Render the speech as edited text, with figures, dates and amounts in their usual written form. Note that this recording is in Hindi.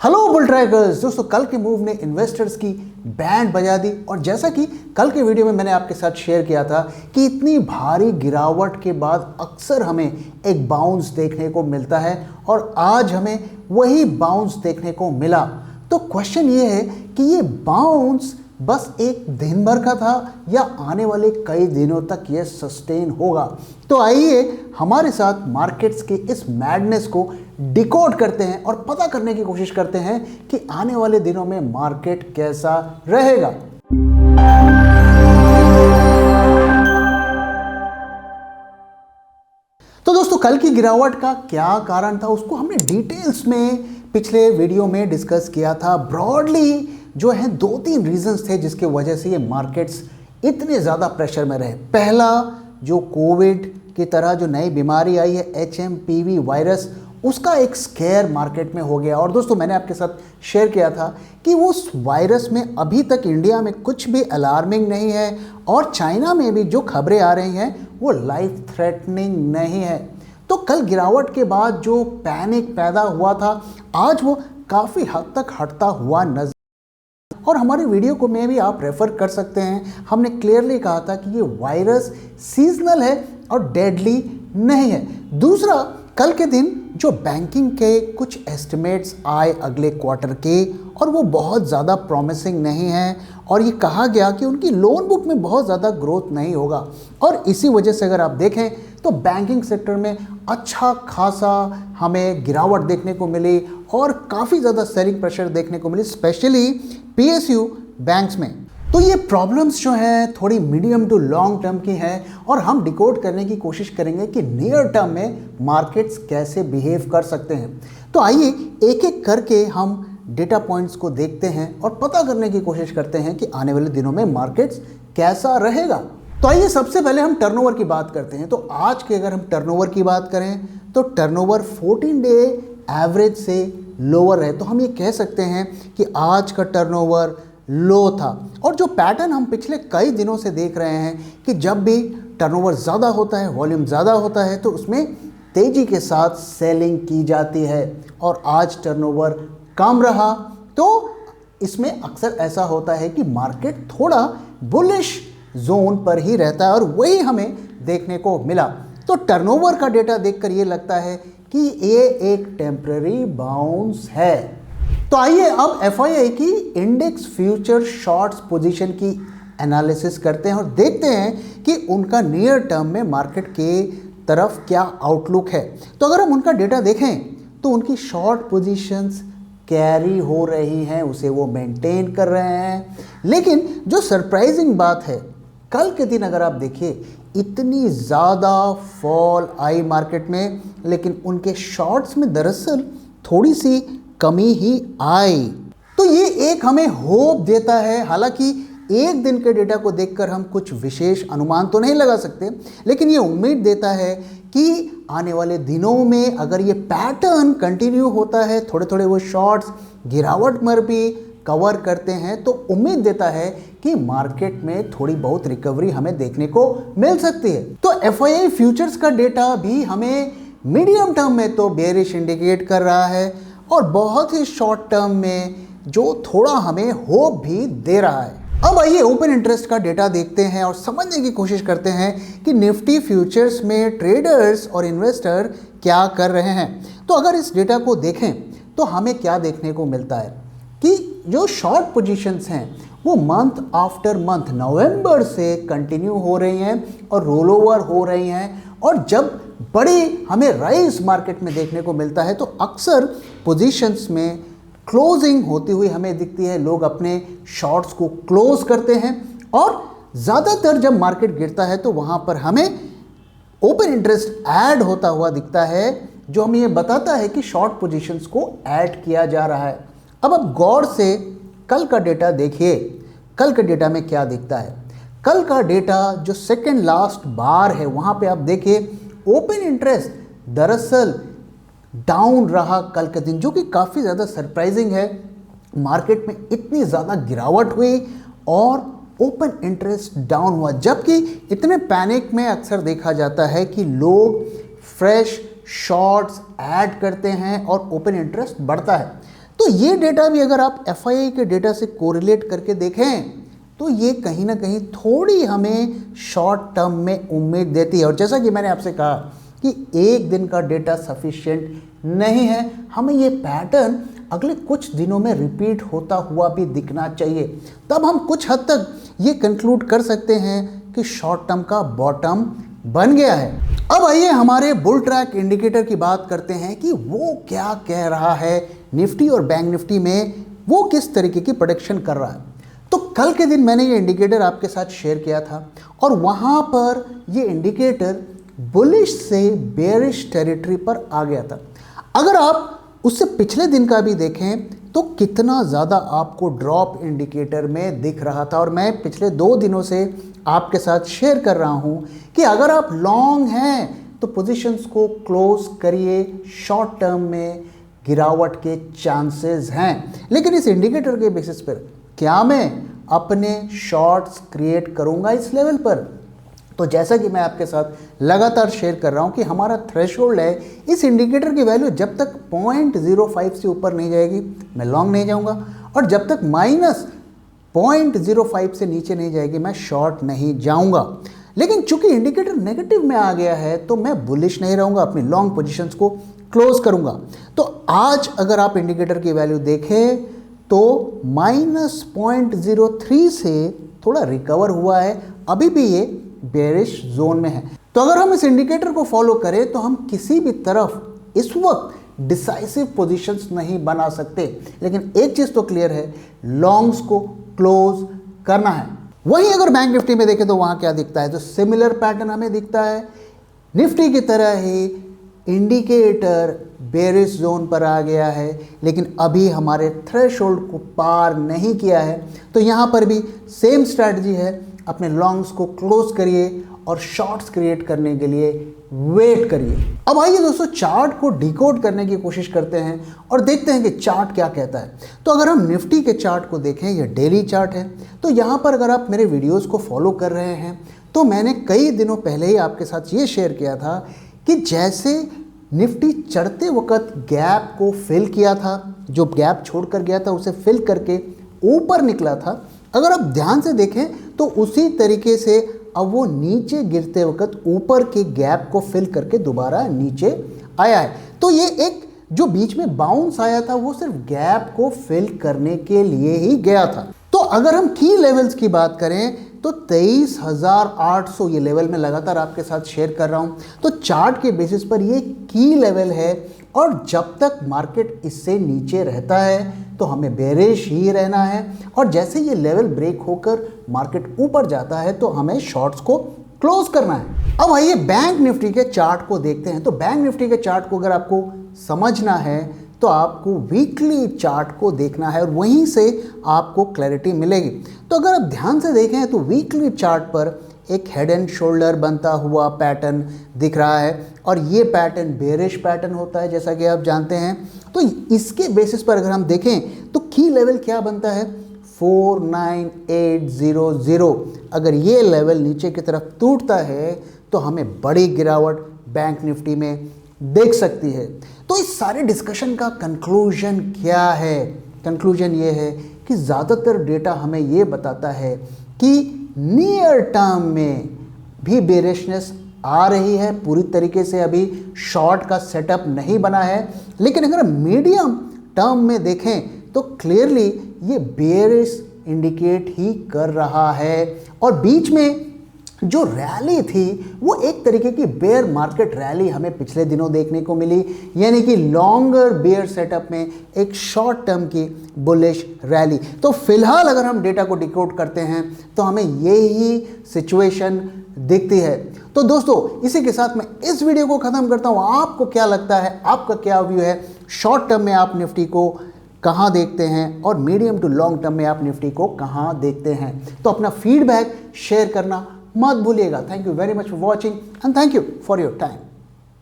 हेलो बुल ट्रैकर्स दोस्तों, कल के मूव ने इन्वेस्टर्स की बैंड बजा दी। और जैसा कि कल के वीडियो में मैंने आपके साथ शेयर किया था कि इतनी भारी गिरावट के बाद अक्सर हमें एक बाउंस देखने को मिलता है और आज हमें वही बाउंस देखने को मिला। तो क्वेश्चन ये है कि ये बाउंस बस एक दिन भर का था या आने वाले कई दिनों तक ये सस्टेन होगा। तो आइए हमारे साथ मार्केट्स के इस मैडनेस को डिकोड करते हैं और पता करने की कोशिश करते हैं कि आने वाले दिनों में मार्केट कैसा रहेगा। तो दोस्तों, कल की गिरावट का क्या कारण था उसको हमने डिटेल्स में पिछले वीडियो में डिस्कस किया था। ब्रॉडली जो है 2-3 रीजंस थे जिसके वजह से ये मार्केट्स इतने ज़्यादा प्रेशर में रहे। पहला, जो कोविड की तरह जो नई बीमारी आई है HMPV वायरस, उसका एक स्केयर मार्केट में हो गया। और दोस्तों, मैंने आपके साथ शेयर किया था कि उस वायरस में अभी तक इंडिया में कुछ भी अलार्मिंग नहीं है और चाइना में भी जो खबरें आ रही हैं वो लाइफ थ्रेटनिंग नहीं है। तो कल गिरावट के बाद जो पैनिक पैदा हुआ था आज वो काफ़ी हद तक हटता हुआ नजर, और हमारी वीडियो को में भी आप रेफर कर सकते हैं। हमने क्लियरली कहा था कि ये वायरस सीजनल है और डेडली नहीं है। दूसरा, कल के दिन जो बैंकिंग के कुछ एस्टिमेट्स आए अगले क्वार्टर के और वो बहुत ज़्यादा प्रॉमिसिंग नहीं है और ये कहा गया कि उनकी लोन बुक में बहुत ज़्यादा ग्रोथ नहीं होगा। और इसी वजह से अगर आप देखें तो बैंकिंग सेक्टर में अच्छा खासा हमें गिरावट देखने को मिली और काफ़ी ज़्यादा सेलिंग प्रेशर देखने को मिली, स्पेशली PSU बैंक्स में। तो ये प्रॉब्लम्स जो हैं थोड़ी मीडियम टू लॉन्ग टर्म की हैं और हम डिकोड करने की कोशिश करेंगे कि नियर टर्म में मार्केट्स कैसे बिहेव कर सकते हैं। तो आइए एक एक करके हम डेटा पॉइंट्स को देखते हैं और पता करने की कोशिश करते हैं कि आने वाले दिनों में मार्केट्स कैसा रहेगा। तो आइए सबसे पहले हम टर्नओवर की बात करते हैं। तो आज के अगर हम टर्नओवर की बात करें तो टर्नओवर 14 डे एवरेज से लोअर है। तो हम ये कह सकते हैं कि आज का टर्नओवर लो था। और जो पैटर्न हम पिछले कई दिनों से देख रहे हैं कि जब भी टर्नओवर ज़्यादा होता है, वॉल्यूम ज़्यादा होता है, तो उसमें तेज़ी के साथ सेलिंग की जाती है। और आज टर्नओवर कम रहा तो इसमें अक्सर ऐसा होता है कि मार्केट थोड़ा बुलिश जोन पर ही रहता है और वही हमें देखने को मिला। तो टर्नओवर का डेटा देखकर ये लगता है कि ये एक टेम्पररी बाउंस है। तो आइए अब FII की इंडेक्स फ्यूचर शॉर्ट्स पोजीशन की एनालिसिस करते हैं और देखते हैं कि उनका नियर टर्म में मार्केट के तरफ क्या आउटलुक है। तो अगर हम उनका डेटा देखें तो उनकी शॉर्ट पोजीशंस कैरी हो रही हैं, उसे वो मेंटेन कर रहे हैं। लेकिन जो सरप्राइजिंग बात है, कल के दिन अगर आप देखिए इतनी ज़्यादा फॉल आई मार्केट में, लेकिन उनके शॉर्ट्स में दरअसल थोड़ी सी कमी ही आई। तो ये एक हमें होप देता है। हालांकि एक दिन के डेटा को देखकर हम कुछ विशेष अनुमान तो नहीं लगा सकते, लेकिन ये उम्मीद देता है कि आने वाले दिनों में अगर ये पैटर्न कंटिन्यू होता है, थोड़े थोड़े वो शॉर्ट्स गिरावट में भी कवर करते हैं, तो उम्मीद देता है कि मार्केट में थोड़ी बहुत रिकवरी हमें देखने को मिल सकती है। तो FII फ्यूचर्स का डेटा भी हमें मीडियम टर्म में तो बेयरिश इंडिकेट कर रहा है और बहुत ही शॉर्ट टर्म में जो थोड़ा हमें होप भी दे रहा है। अब आइए ओपन इंटरेस्ट का डेटा देखते हैं और समझने की कोशिश करते हैं कि निफ्टी फ्यूचर्स में ट्रेडर्स और इन्वेस्टर क्या कर रहे हैं। तो अगर इस डेटा को देखें तो हमें क्या देखने को मिलता है कि जो शॉर्ट पोजीशंस हैं वो मंथ आफ्टर मंथ नवंबर से कंटिन्यू हो रही हैं और रोल ओवर हो रही हैं। और जब बड़ी हमें राइज मार्केट में देखने को मिलता है तो अक्सर पोजीशंस में क्लोजिंग होती हुई हमें दिखती है। लोग अपने शॉर्ट्स को क्लोज करते हैं और ज़्यादातर जब मार्केट गिरता है तो वहाँ पर हमें ओपन इंटरेस्ट ऐड होता हुआ दिखता है, जो हमें ये बताता है कि शॉर्ट पोजीशंस को ऐड किया जा रहा है। अब आप गौर से कल का डेटा देखिए, कल के डेटा में क्या दिखता है। कल का डेटा जो सेकेंड लास्ट बार है वहाँ पे आप देखिए ओपन इंटरेस्ट दरअसल डाउन रहा कल के दिन, जो कि काफ़ी ज़्यादा सरप्राइजिंग है। मार्केट में इतनी ज़्यादा गिरावट हुई और ओपन इंटरेस्ट डाउन हुआ, जबकि इतने पैनिक में अक्सर देखा जाता है कि लोग फ्रेश शॉर्ट्स ऐड करते हैं और ओपन इंटरेस्ट बढ़ता है। तो ये डेटा भी अगर आप एफआईआई के डेटा से कोरिलेट करके देखें तो ये कहीं ना कहीं थोड़ी हमें शॉर्ट टर्म में उम्मीद देती है। और जैसा कि मैंने आपसे कहा कि एक दिन का डेटा सफिशिएंट नहीं है, हमें ये पैटर्न अगले कुछ दिनों में रिपीट होता हुआ भी दिखना चाहिए, तब हम कुछ हद तक ये कंक्लूड कर सकते हैं कि शॉर्ट टर्म का बॉटम बन गया है। अब आइए हमारे बुल ट्रैक इंडिकेटर की बात करते हैं कि वो क्या कह रहा है निफ्टी और बैंक निफ्टी में, वो किस तरीके की प्रेडिक्शन कर रहा है। तो कल के दिन मैंने ये इंडिकेटर आपके साथ शेयर किया था और वहाँ पर ये इंडिकेटर बुलिश से बेरिश टेरिटरी पर आ गया था। अगर आप उससे पिछले दिन का भी देखें तो कितना ज़्यादा आपको ड्रॉप इंडिकेटर में दिख रहा था। और मैं पिछले 2 दिनों से आपके साथ शेयर कर रहा हूँ कि अगर आप लॉन्ग हैं तो पोजीशंस को क्लोज करिए, शॉर्ट टर्म में गिरावट के चांसेस हैं। लेकिन इस इंडिकेटर के बेसिस पर क्या मैं अपने शॉर्ट्स क्रिएट करूंगा इस लेवल पर? तो जैसा कि मैं आपके साथ लगातार शेयर कर रहा हूं कि हमारा थ्रेशोल्ड है, इस इंडिकेटर की वैल्यू जब तक 0.05 से ऊपर नहीं जाएगी मैं लॉन्ग नहीं जाऊंगा, और जब तक -0.05 से नीचे नहीं जाएगी मैं शॉर्ट नहीं जाऊंगा। लेकिन चूंकि इंडिकेटर नेगेटिव में आ गया है तो मैं बुलिश नहीं रहूंगा, अपनी लॉन्ग पोजीशंस को क्लोज करूंगा। तो आज अगर आप इंडिकेटर की वैल्यू देखें तो -0.03 से थोड़ा रिकवर हुआ है, अभी भी ये बेरिश जोन में है। तो अगर हम इस इंडिकेटर को फॉलो करें तो हम किसी भी तरफ इस वक्त डिसाइसिव पोजीशंस नहीं बना सकते। लेकिन एक चीज तो क्लियर है, लॉन्ग्स को क्लोज करना है। वहीं अगर बैंक निफ्टी में देखें तो वहां क्या दिखता है, तो सिमिलर पैटर्न हमें दिखता है। निफ्टी की तरह ही इंडिकेटर बेरिश जोन पर आ गया है, लेकिन अभी हमारे थ्रेशोल्ड को पार नहीं किया है। तो यहाँ पर भी सेम स्ट्रैटेजी है, अपने लॉन्ग्स को क्लोज करिए और शॉर्ट्स क्रिएट करने के लिए वेट करिए। अब आइए दोस्तों चार्ट को डिकोड करने की कोशिश करते हैं और देखते हैं कि चार्ट क्या कहता है। तो अगर हम निफ्टी के चार्ट को देखें, यह डेली चार्ट है। तो यहाँ पर अगर आप मेरे वीडियोज़ को फॉलो कर रहे हैं तो मैंने कई दिनों पहले ही आपके साथ ये शेयर किया था कि जैसे निफ्टी चढ़ते वक्त गैप को फिल किया था, जो गैप छोड़कर गया था उसे फिल करके ऊपर निकला था, अगर आप ध्यान से देखें तो उसी तरीके से अब वो नीचे गिरते वक्त ऊपर के गैप को फिल करके दोबारा नीचे आया है। तो ये एक जो बीच में बाउंस आया था वो सिर्फ गैप को फिल करने के लिए ही गया था। तो अगर हम की लेवल्स की बात करें तो 23,800 ये लेवल मैं लगातार आपके साथ शेयर कर रहा हूं। तो चार्ट के बेसिस पर ये की लेवल है और जब तक मार्केट इससे नीचे रहता है तो हमें बेरिश ही रहना है, और जैसे ये लेवल ब्रेक होकर मार्केट ऊपर जाता है तो हमें शॉर्ट्स को क्लोज करना है। अब आइए बैंक निफ्टी के चार्ट को देखते हैं। तो बैंक निफ्टी के चार्ट को अगर आपको समझना है तो आपको वीकली चार्ट को देखना है और वहीं से आपको क्लैरिटी मिलेगी। तो अगर आप ध्यान से देखें तो वीकली चार्ट पर एक हेड एंड शोल्डर बनता हुआ पैटर्न दिख रहा है और ये पैटर्न बेरिश पैटर्न होता है जैसा कि आप जानते हैं। तो इसके बेसिस पर अगर हम देखें तो की लेवल क्या बनता है, 49800। अगर ये लेवल नीचे की तरफ टूटता है तो हमें बड़ी गिरावट बैंक निफ्टी में देख सकती है। तो इस सारे डिस्कशन का कंक्लूजन क्या है? कंक्लूजन ये है कि ज़्यादातर डेटा हमें ये बताता है कि नियर टर्म में भी बेरिशनेस आ रही है, पूरी तरीके से अभी शॉर्ट का सेटअप नहीं बना है। लेकिन अगर मीडियम टर्म में देखें तो क्लियरली ये बेरिश इंडिकेट ही कर रहा है। और बीच में जो रैली थी वो एक तरीके की बेयर मार्केट रैली हमें पिछले दिनों देखने को मिली, यानी कि लॉन्गर बेयर सेटअप में एक शॉर्ट टर्म की बुलिश रैली। तो फिलहाल अगर हम डेटा को डिकोड करते हैं तो हमें यही सिचुएशन दिखती है। तो दोस्तों इसी के साथ मैं इस वीडियो को ख़त्म करता हूँ। आपको क्या लगता है, आपका क्या व्यू है, शॉर्ट टर्म में आप निफ्टी को कहाँ देखते हैं और मीडियम टू लॉन्ग टर्म में आप निफ्टी को कहाँ देखते हैं? तो अपना फीडबैक शेयर करना मत भूलिएगा। Thank you very much for watching and thank you for your time.